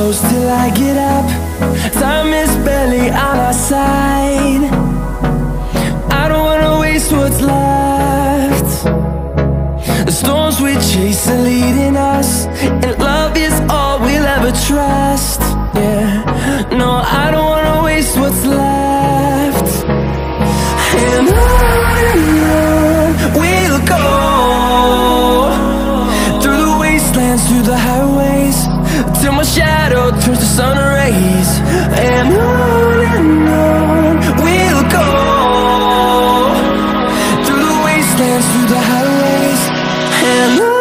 close till I get up. Time is barely on our side. I don't wanna waste what's left. The storms we chase are leading us, and love is all we'll ever trust. Yeah, no, I don't wanna waste what's left. And on we'll go, through the wastelands, through the highways, till my shadow turns to sun rays. And on we'll go, through the wastelands, through the highways, and on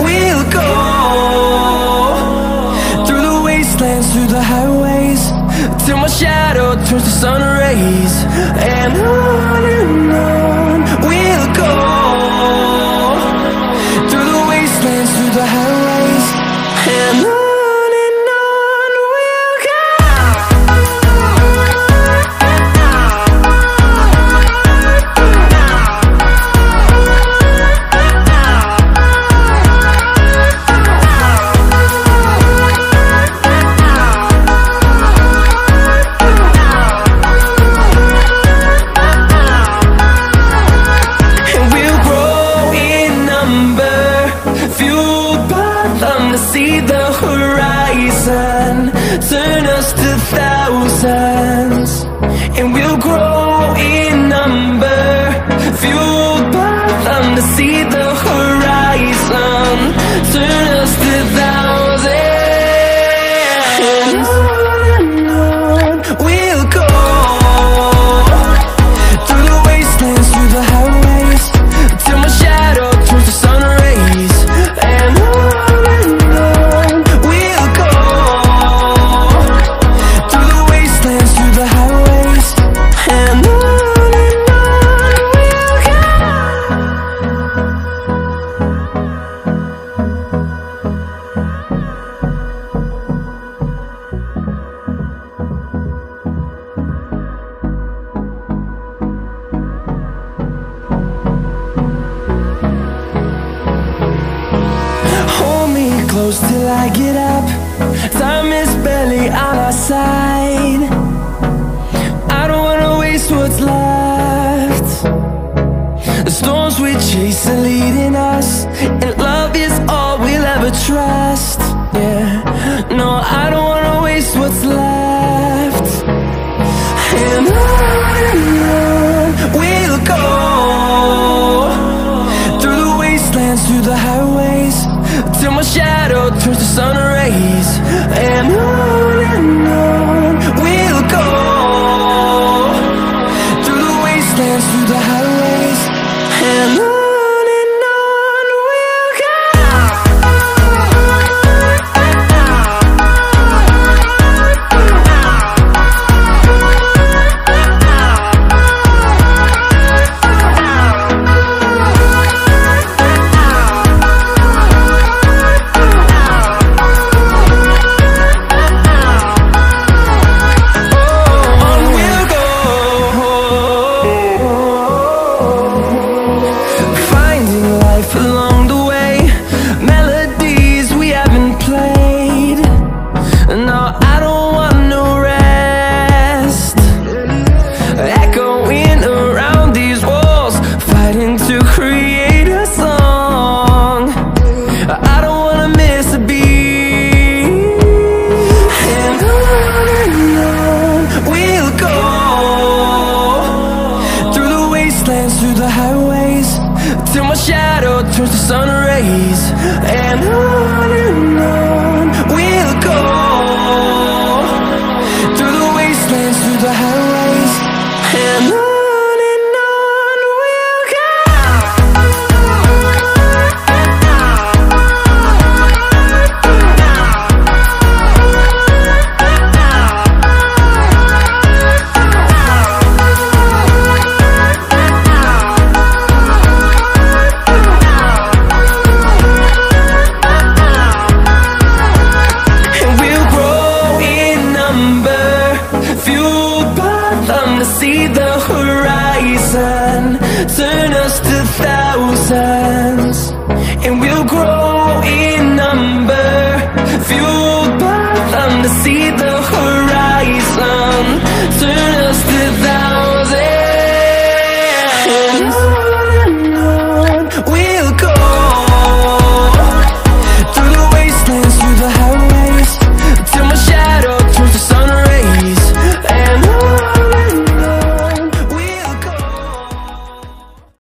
we'll go. Through the highways, till my shadow turns to sun rays. And on we'll go, through the wastelands, through the highways, and on we'll go. See the horizon turn us to thousands, and we'll grow in number, fueled by them. To see the horizon turn us to thousands, and on we'll go, through the wastelands, through the highways, till my shadow turns to sun rays. And close till I get up. Time is barely on our side. I don't wanna waste what's left. The storms we chase are leading us, and love is all we'll ever trust. Yeah, no, I don't wanna waste what's left. And on we'll go, through the wastelands, through the highways, till my shadow turns to sun rays. And on we'll go, through the wastelands, through the highways, and on. through the highways, till my shadow turns to sun rays. And on we'll go, through the wastelands, through the highways, and on.